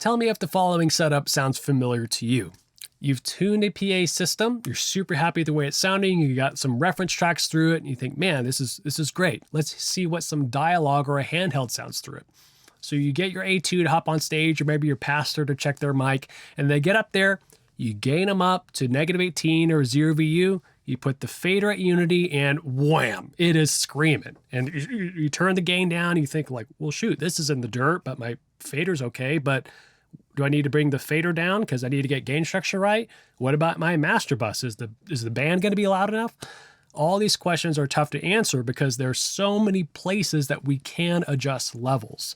Tell me if the following setup sounds familiar to you. You've tuned a PA system, you're super happy with the way it's sounding, you got some reference tracks through it, and you think, man, this is great. Let's see what some dialogue or a handheld sounds through it. So you get your A2 to hop on stage, or maybe your pastor to check their mic, and they get up there, you gain them up to -18 or 0 VU, you put the fader at unity, and wham, it is screaming. And you turn the gain down, you think like, well, shoot, this is in the dirt, but my fader's okay, but do I need to bring the fader down because I need to get gain structure right? What about my master bus? Is the band going to be loud enough? All these questions are tough to answer because there's so many places that we can adjust levels.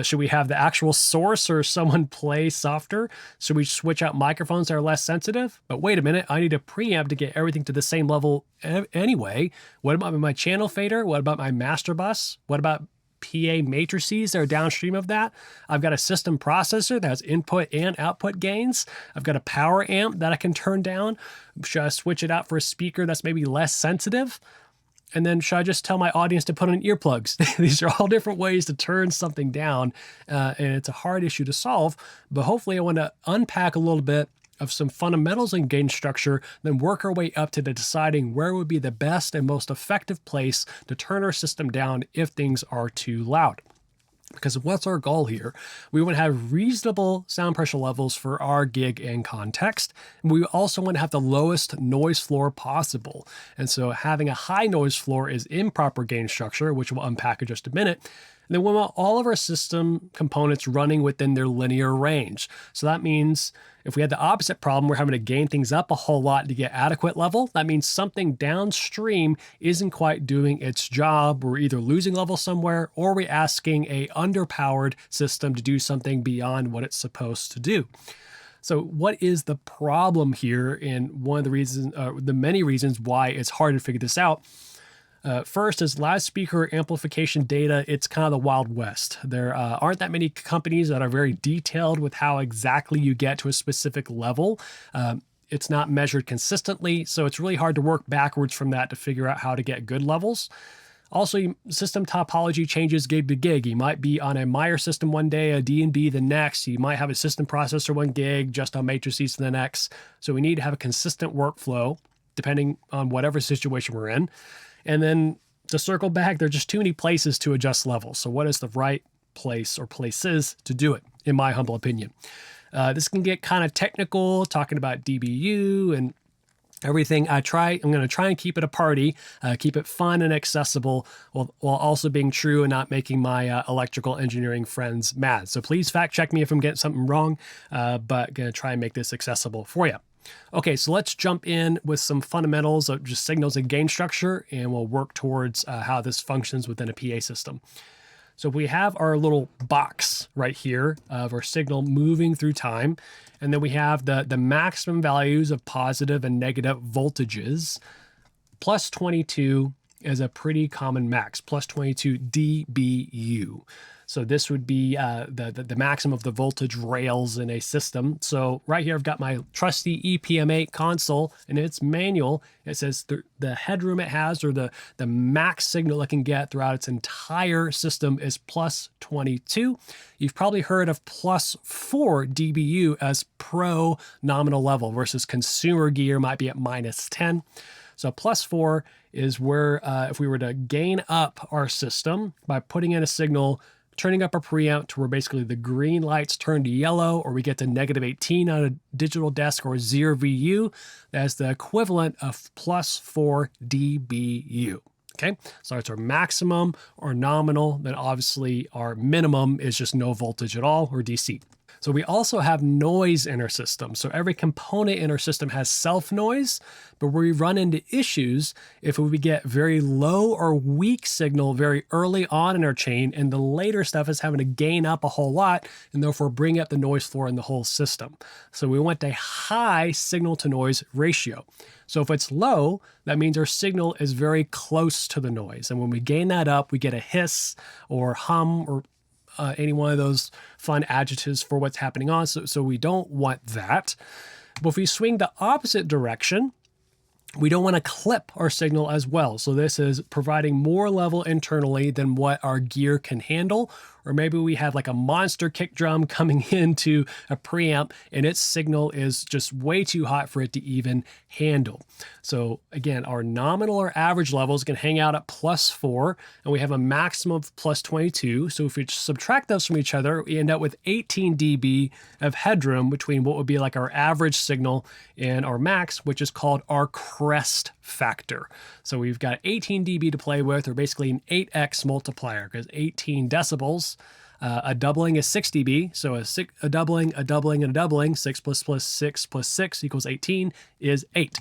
Should we have the actual source or someone play softer? Should we switch out microphones that are less sensitive? But wait a minute, I need a preamp to get everything to the same level anyway. What about my channel fader? What about my master bus? What about PA matrices that are downstream of that? I've got a system processor that has input and output gains. I've got a power amp that I can turn down. Should I switch it out for a speaker that's maybe less sensitive? And then should I just tell my audience to put on earplugs? These are all different ways to turn something down, and it's a hard issue to solve. But hopefully I want to unpack a little bit of some fundamentals in gain structure, then work our way up to deciding where would be the best and most effective place to turn our system down if things are too loud. Because what's our goal here? We want to have reasonable sound pressure levels for our gig and context. And we also want to have the lowest noise floor possible. And so having a high noise floor is improper gain structure, which we'll unpack in just a minute. And then we want all of our system components running within their linear range. So that means if we had the opposite problem, we're having to gain things up a whole lot to get adequate level. That means something downstream isn't quite doing its job. We're either losing level somewhere or we're asking a underpowered system to do something beyond what it's supposed to do. So what is the problem here? And one of the reasons, the many reasons why it's hard to figure this out. First is loudspeaker amplification data. It's kind of the Wild West. There aren't that many companies that are very detailed with how exactly you get to a specific level. It's not measured consistently, so it's really hard to work backwards from that to figure out how to get good levels. Also, system topology changes gig to gig. You might be on a Meyer system one day, a D&B the next. You might have a system processor one gig, just on matrices the next. So we need to have a consistent workflow depending on whatever situation we're in. And then to circle back, there are just too many places to adjust levels. So what is the right place or places to do it, in my humble opinion? This can get kind of technical, talking about dBu and everything. I'm going to try and keep it a party, keep it fun and accessible, while also being true and not making my electrical engineering friends mad. So please fact check me if I'm getting something wrong, but going to try and make this accessible for you. Okay, so let's jump in with some fundamentals of just signals and gain structure, and we'll work towards how this functions within a PA system. So we have our little box right here of our signal moving through time, and then we have the maximum values of positive and negative voltages. Plus 22 is a pretty common max, plus 22 dBu. So this would be the maximum of the voltage rails in a system. So right here, I've got my trusty EPM8 console, and it's manual. It says the headroom it has, or the max signal it can get throughout its entire system, is plus 22. You've probably heard of plus 4 dBu as pro nominal level versus consumer gear might be at minus 10. So plus 4 is where if we were to gain up our system by putting in a signal, turning up a preamp to where basically the green lights turn to yellow, or we get to -18 on a digital desk, or 0 VU, that's the equivalent of plus 4 dBu. Okay, so it's our maximum or nominal. Then obviously our minimum is just no voltage at all, or DC. So we also have noise in our system. So every component in our system has self noise, but we run into issues if we get very low or weak signal very early on in our chain, and the later stuff is having to gain up a whole lot and therefore bring up the noise floor in the whole system. So we want a high signal to noise ratio. So if it's low, that means our signal is very close to the noise. And when we gain that up, we get a hiss or hum or any one of those fun adjectives for what's happening on. So we don't want that. But if we swing the opposite direction, we don't want to clip our signal as well. So this is providing more level internally than what our gear can handle, or maybe we have like a monster kick drum coming into a preamp and its signal is just way too hot for it to even handle. So again, our nominal or average levels can hang out at +4, and we have a maximum of +22. So if we subtract those from each other, we end up with 18 dB of headroom between what would be like our average signal and our max, which is called our crest factor. So we've got 18 dB to play with, or basically an 8x multiplier, because 18 decibels, a doubling is 6 dB. So a doubling, a doubling, and a doubling, 6 + 6 + 6 = 18, is 8.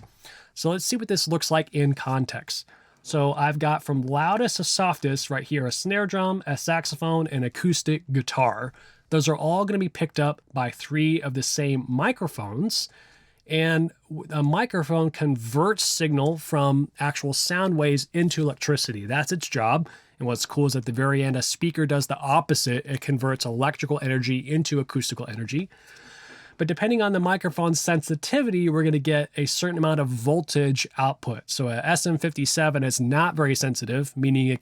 So let's see what this looks like in context. So I've got from loudest to softest right here, a snare drum, a saxophone, and acoustic guitar. Those are all going to be picked up by 3 of the same microphones. And a microphone converts signal from actual sound waves into electricity. That's its job. And what's cool is at the very end, a speaker does the opposite. It converts electrical energy into acoustical energy. But depending on the microphone's sensitivity, we're going to get a certain amount of voltage output. So a SM57 is not very sensitive, meaning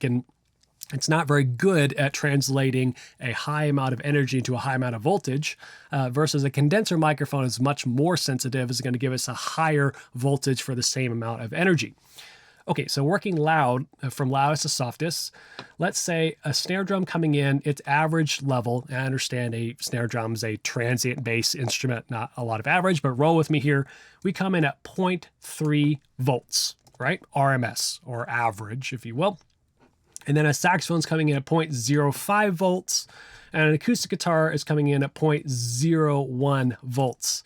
it's not very good at translating a high amount of energy into a high amount of voltage, versus a condenser microphone is much more sensitive, is going to give us a higher voltage for the same amount of energy. Okay, so working loud, from loudest to softest, let's say a snare drum coming in, its average level, I understand a snare drum is a transient bass instrument, not a lot of average, but roll with me here. We come in at 0.3 volts, right? RMS, or average, if you will. And then a saxophone's coming in at 0.05 volts, and an acoustic guitar is coming in at 0.01 volts.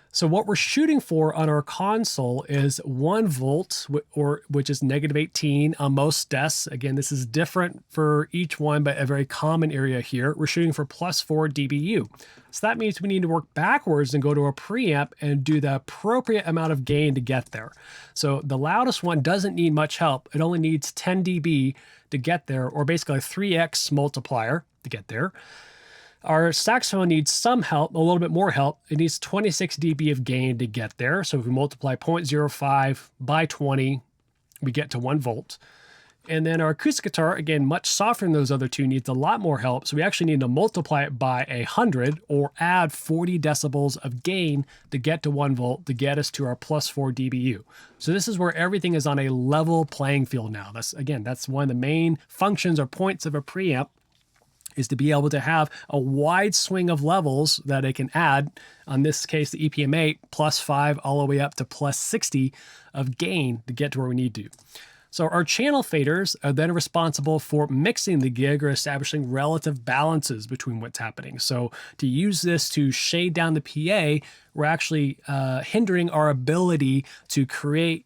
So what we're shooting for on our console is 1 volt, which is -18 on most desks. Again, this is different for each one, but a very common area here. We're shooting for +4 dBu. So that means we need to work backwards and go to a preamp and do the appropriate amount of gain to get there. So the loudest one doesn't need much help. It only needs 10 dB to get there, or basically a 3x multiplier to get there. Our saxophone needs some help, a little bit more help. It needs 26 dB of gain to get there. So if we multiply 0.05 by 20, we get to 1 volt. And then our acoustic guitar, again, much softer than those other two, needs a lot more help. So we actually need to multiply it by 100, or add 40 decibels of gain to get to 1 volt to get us to our +4 dBu. So this is where everything is on a level playing field now. That's one of the main functions or points of a preamp, is to be able to have a wide swing of levels that it can add, on this case, the EPM8, +5 all the way up to +60 of gain to get to where we need to. So our channel faders are then responsible for mixing the gig or establishing relative balances between what's happening. So to use this to shade down the PA, we're actually hindering our ability to create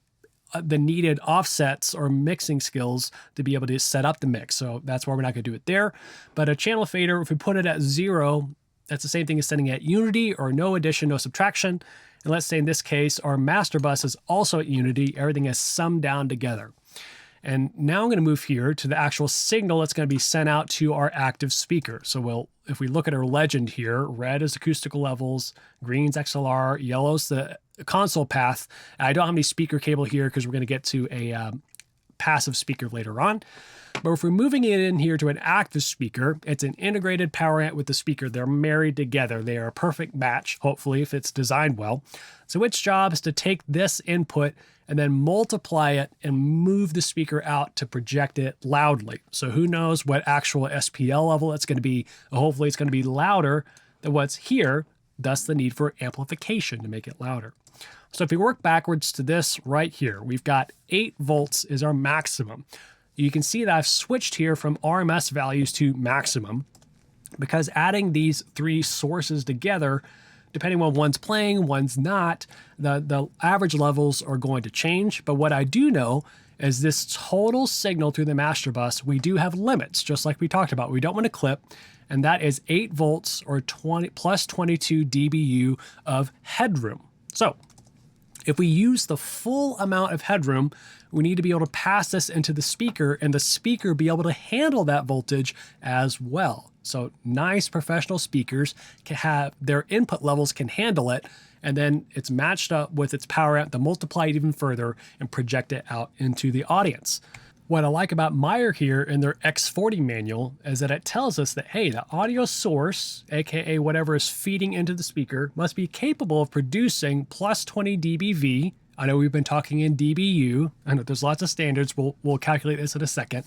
the needed offsets or mixing skills to be able to set up the mix. So that's why we're not going to do it there. But a channel fader, if we put it at 0, that's the same thing as setting it at unity, or no addition, no subtraction. And let's say in this case, our master bus is also at unity. Everything is summed down together. And now I'm going to move here to the actual signal that's going to be sent out to our active speaker. So if we look at our legend here, red is acoustical levels, green's XLR, yellow's the console path. I don't have any speaker cable here because we're going to get to a passive speaker later on. But if we're moving it in here to an active speaker, it's an integrated power amp with the speaker. They're married together. They are a perfect match, hopefully, if it's designed well. So its job is to take this input and then multiply it and move the speaker out to project it loudly. So who knows what actual SPL level it's going to be. Hopefully it's going to be louder than what's here, thus the need for amplification to make it louder. So if we work backwards to this right here, we've got 8 volts is our maximum. You can see that I've switched here from RMS values to maximum, because adding these 3 sources together, depending on one's playing, one's not, the average levels are going to change. But what I do know is this total signal through the master bus, we do have limits, just like we talked about. We don't want to clip, and that is 8 volts or plus 22 dBu of headroom. So if we use the full amount of headroom, we need to be able to pass this into the speaker, and the speaker be able to handle that voltage as well. So nice professional speakers can have their input levels can handle it, and then it's matched up with its power amp to multiply it even further and project it out into the audience. What I like about Meyer here in their X40 manual is that it tells us that, hey, the audio source, aka whatever is feeding into the speaker, must be capable of producing plus 20 dBV. I know we've been talking in dBu. I know there's lots of standards. We'll calculate this in a second.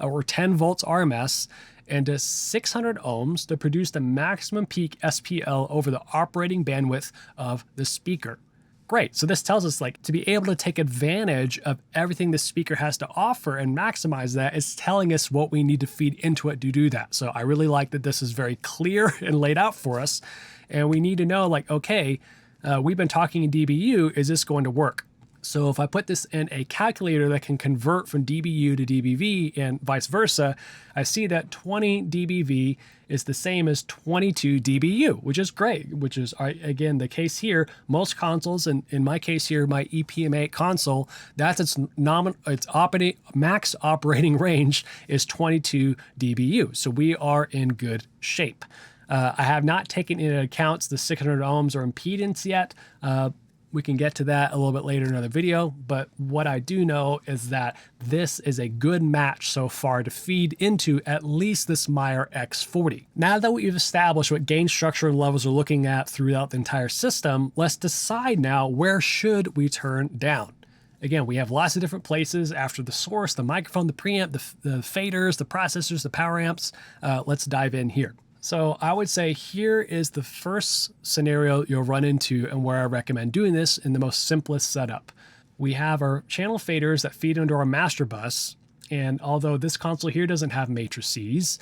Or 10 volts RMS and to 600 ohms to produce the maximum peak SPL over the operating bandwidth of the speaker. Great. So this tells us, like, to be able to take advantage of everything the speaker has to offer and maximize that, is telling us what we need to feed into it to do that. So I really like that this is very clear and laid out for us. And we need to know, like, okay, we've been talking in dBu, is this going to work? So if I put this in a calculator that can convert from dBu to dBV and vice versa, I see that 20 dBV is the same as 22 dBu, which is great, which is, again, the case here. Most consoles, and in my case here, my EPM8 console, that's its max operating range is 22 dBu. So we are in good shape. I have not taken into account the 600 ohms or impedance yet. We can get to that a little bit later in another video, but what I do know is that this is a good match so far to feed into at least this Meyer X40. Now that we've established what gain structure and levels we're looking at throughout the entire system, let's decide now, where should we turn down? Again, we have lots of different places after the source, the microphone, the preamp, the faders, the processors, the power amps. Let's dive in here. So I would say here is the first scenario you'll run into and where I recommend doing this in the most simplest setup. We have our channel faders that feed into our master bus. And although this console here doesn't have matrices,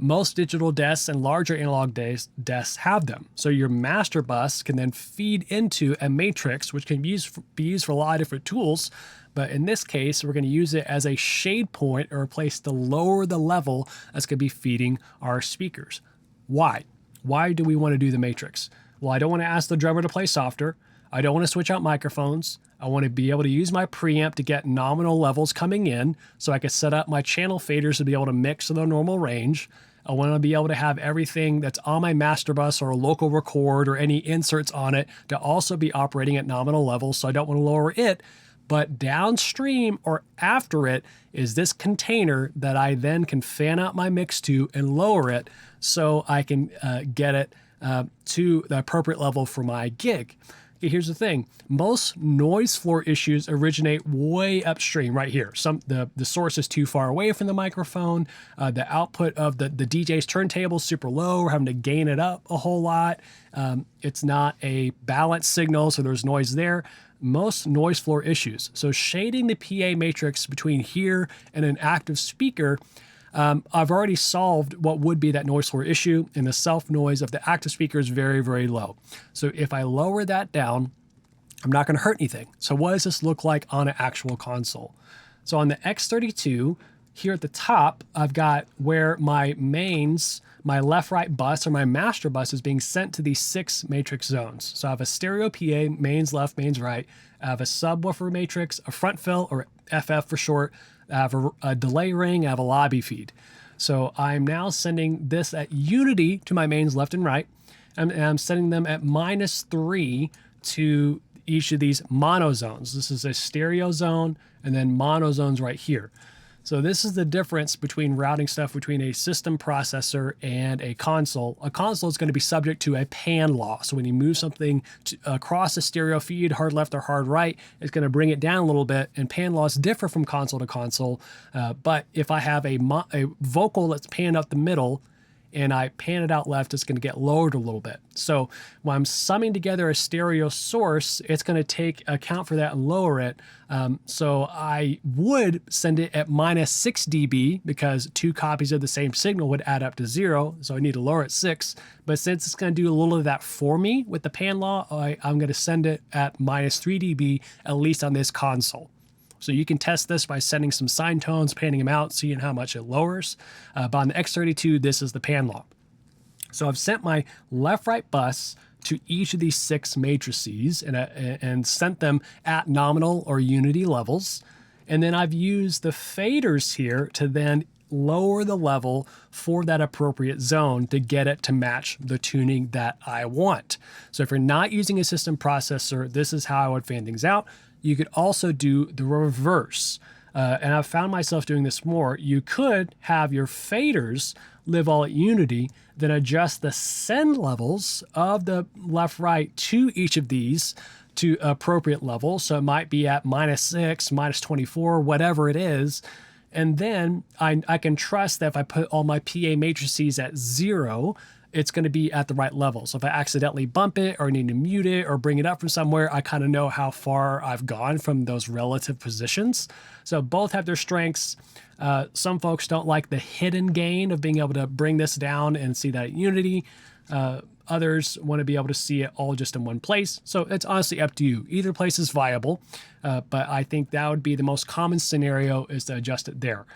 most digital desks and larger analog desks have them. So your master bus can then feed into a matrix, which can be used for a lot of different tools. But in this case, we're going to use it as a shade point or a place to lower the level that's going to be feeding our speakers. Why? Why do we want to do the matrix? Well, I don't want to ask the drummer to play softer. I don't want to switch out microphones. I want to be able to use my preamp to get nominal levels coming in so I can set up my channel faders to be able to mix to the normal range. I want to be able to have everything that's on my master bus or a local record or any inserts on it to also be operating at nominal levels, so I don't want to lower it. But downstream or after it is this container that I then can fan out my mix to and lower it so I can get it to the appropriate level for my gig. Okay, here's the thing. Most noise floor issues originate way upstream right here. The source is too far away from the microphone. The output of the DJ's turntable is super low. We're having to gain it up a whole lot. It's not a balanced signal, so there's noise there. Most noise floor issues. So shading the PA matrix between here and an active speaker, I've already solved what would be that noise floor issue, and the self noise of the active speaker is very, very low. So if I lower that down, I'm not going to hurt anything. So what does this look like on an actual console? So on the X32, here at the top, I've got where my mains, my left-right bus or my master bus is being sent to these 6 matrix zones. So I have a stereo PA, mains left, mains right. I have a subwoofer matrix, a front fill or FF for short. I have a delay ring, I have a lobby feed. So I'm now sending this at unity to my mains left and right. And I'm sending them at -3 to each of these mono zones. This is a stereo zone and then mono zones right here. So this is the difference between routing stuff between a system processor and a console. A console is going to be subject to a pan law. So when you move something across a stereo feed, hard left or hard right, it's going to bring it down a little bit. And pan laws differ from console to console. But if I have a vocal that's panned up the middle, and I pan it out left, it's going to get lowered a little bit. So when I'm summing together a stereo source, it's going to take account for that and lower it. So I would send it at -6 dB because 2 copies of the same signal would add up to 0. So I need to lower it 6. But since it's going to do a little of that for me with the pan law, I'm going to send it at -3 dB, at least on this console. So you can test this by sending some sine tones, panning them out, seeing how much it lowers. But on the X32, this is the pan law. So I've sent my left-right bus to each of these 6 matrices and sent them at nominal or unity levels. And then I've used the faders here to then lower the level for that appropriate zone to get it to match the tuning that I want. So if you're not using a system processor, this is how I would fan things out. You could also do the reverse. and I've found myself doing this more. You could have your faders live all at unity, then adjust the send levels of the left right to each of these to appropriate levels. So it might be at -6, -24, whatever it is. And then I can trust that if I put all my PA matrices at 0, it's going to be at the right level. So if I accidentally bump it or need to mute it or bring it up from somewhere, I kind of know how far I've gone from those relative positions. So both have their strengths. Some folks don't like the hidden gain of being able to bring this down and see that unity. Others want to be able to see it all just in one place. So it's honestly up to you. Either place is viable, but I think that would be the most common scenario, is to adjust it there.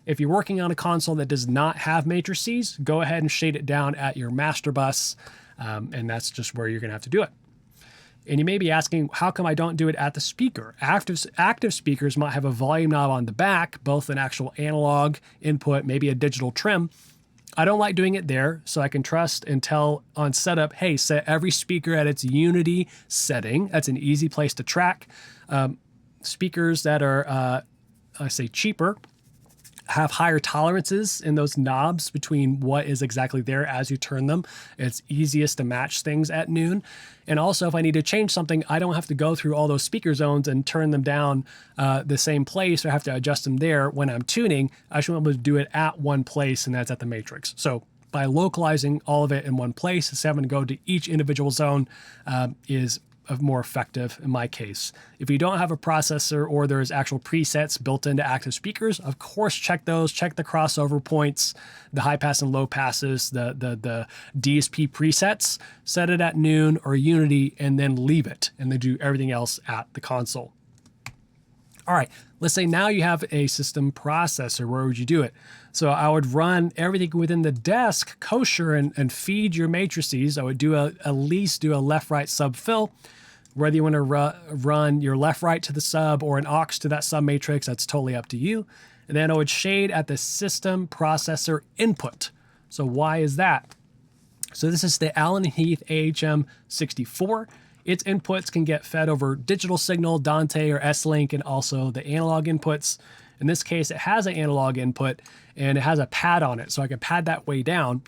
If you're working on a console that does not have matrices, go ahead and shade it down at your master bus, and that's just where you're going to have to do it. And you may be asking, how come I don't do it at the speaker? Active speakers might have a volume knob on the back, both an actual analog input, maybe a digital trim. I don't like doing it there, so I can trust and tell on setup, hey, set every speaker at its unity setting. That's an easy place to track. Speakers that are, I say, cheaper, have higher tolerances in those knobs between what is exactly there as you turn them. It's easiest to match things at noon. And also, if I need to change something, I don't have to go through all those speaker zones and turn them down the same place, or have to adjust them there when I'm tuning. I should be able to do it at one place, and that's at the matrix. So by localizing all of it in one place, instead of having to go to each individual zone, is more effective in my case. If you don't have a processor or there's actual presets built into active speakers, of course, check those, check the crossover points, the high pass and low passes, the DSP presets, set it at noon or unity, and then leave it, and then do everything else at the console. All right, let's say now you have a system processor. Where would you do it? So I would run everything within the desk kosher and feed your matrices. I would do at least do a left-right sub fill. Whether you want to run your left-right to the sub or an aux to that sub matrix, that's totally up to you. And then I would shade at the system processor input. So why is that? So this is the Allen Heath AHM64. Its inputs can get fed over digital signal, Dante or S-Link, and also the analog inputs. In this case, it has an analog input and it has a pad on it, so I can pad that way down.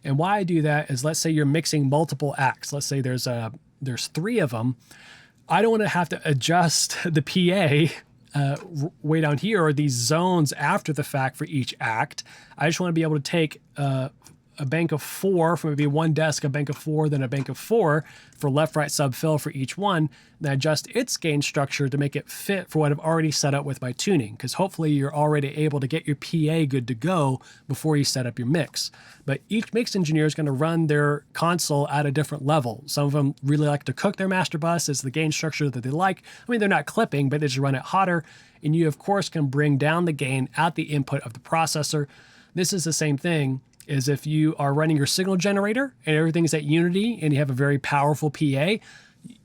And why I do that is, let's say you're mixing multiple acts. Let's say there's 3 of them. I don't want to have to adjust the PA way down here, or these zones after the fact for each act. I just want to be able to take a bank of 4 from maybe one desk, a bank of 4, then a bank of 4 for left-right sub-fill for each one, then adjust its gain structure to make it fit for what I've already set up with my tuning, because hopefully you're already able to get your PA good to go before you set up your mix. But each mix engineer is going to run their console at a different level. Some of them really like to cook their master bus as the gain structure that they like. I mean, they're not clipping, but they just run it hotter. And you, of course, can bring down the gain at the input of the processor. This is the same thing is if you are running your signal generator and everything's at unity and you have a very powerful PA,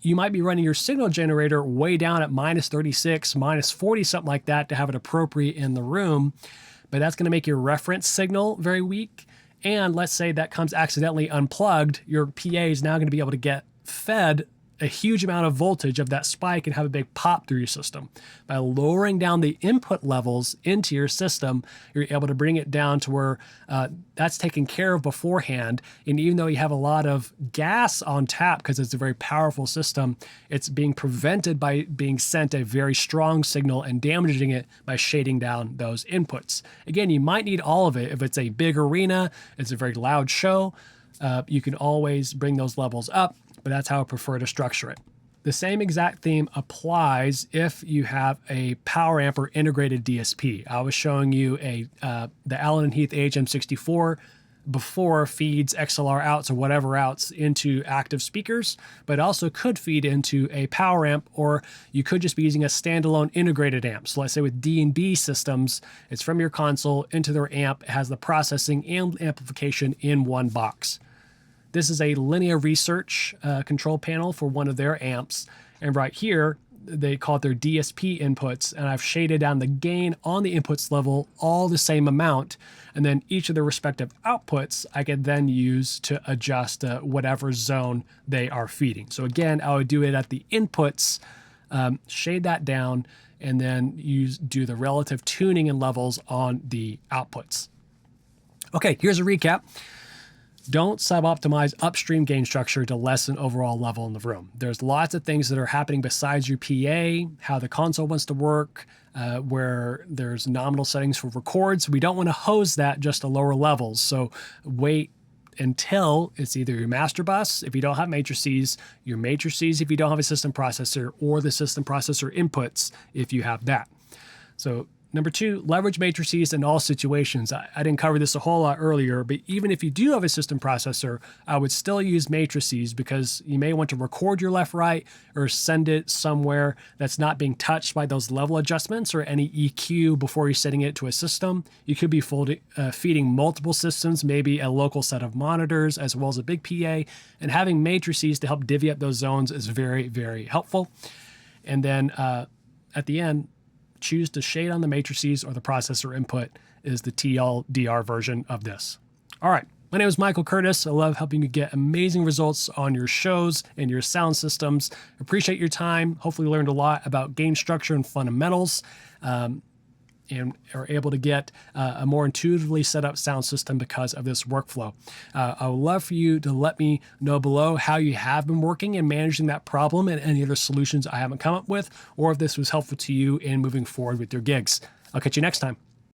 you might be running your signal generator way down at -36, -40, something like that, to have it appropriate in the room. But that's going to make your reference signal very weak. And let's say that comes accidentally unplugged, your PA is now going to be able to get fed a huge amount of voltage of that spike and have a big pop through your system. By lowering down the input levels into your system, you're able to bring it down to where that's taken care of beforehand. And even though you have a lot of gas on tap, because it's a very powerful system, it's being prevented by being sent a very strong signal and damaging it by shading down those inputs. Again, you might need all of it. If it's a big arena, it's a very loud show, you can always bring those levels up, but that's how I prefer to structure it. The same exact theme applies if you have a power amp or integrated DSP. I was showing you the Allen Heath AHM64 before feeds XLR outs or whatever outs into active speakers, but also could feed into a power amp, or you could just be using a standalone integrated amp. So let's say with D&B systems, it's from your console into their amp, it has the processing and amplification in one box. This is a Linear Research control panel for one of their amps. And right here, they call it their DSP inputs. And I've shaded down the gain on the inputs level all the same amount. And then each of the respective outputs, I can then use to adjust whatever zone they are feeding. So again, I would do it at the inputs, shade that down, and then you do the relative tuning and levels on the outputs. Okay, here's a recap. Don't sub-optimize upstream gain structure to lessen overall level in the room. There's lots of things that are happening besides your PA, how the console wants to work, where there's nominal settings for records. We don't want to hose that just to lower levels. So wait until it's either your master bus if you don't have matrices, your matrices if you don't have a system processor, or the system processor inputs if you have that. So number 2, leverage matrices in all situations. I didn't cover this a whole lot earlier, but even if you do have a system processor, I would still use matrices because you may want to record your left-right or send it somewhere that's not being touched by those level adjustments or any EQ before you're setting it to a system. You could be feeding multiple systems, maybe a local set of monitors as well as a big PA, and having matrices to help divvy up those zones is very, very helpful. And then at the end, choose to shade on the matrices or the processor input is the TLDR version of this. All right, my name is Michael Curtis. I love helping you get amazing results on your shows and your sound systems. Appreciate your time. Hopefully you learned a lot about gain structure and fundamentals, and are able to get a more intuitively set up sound system because of this workflow. I would love for you to let me know below how you have been working and managing that problem and any other solutions I haven't come up with, or if this was helpful to you in moving forward with your gigs. I'll catch you next time.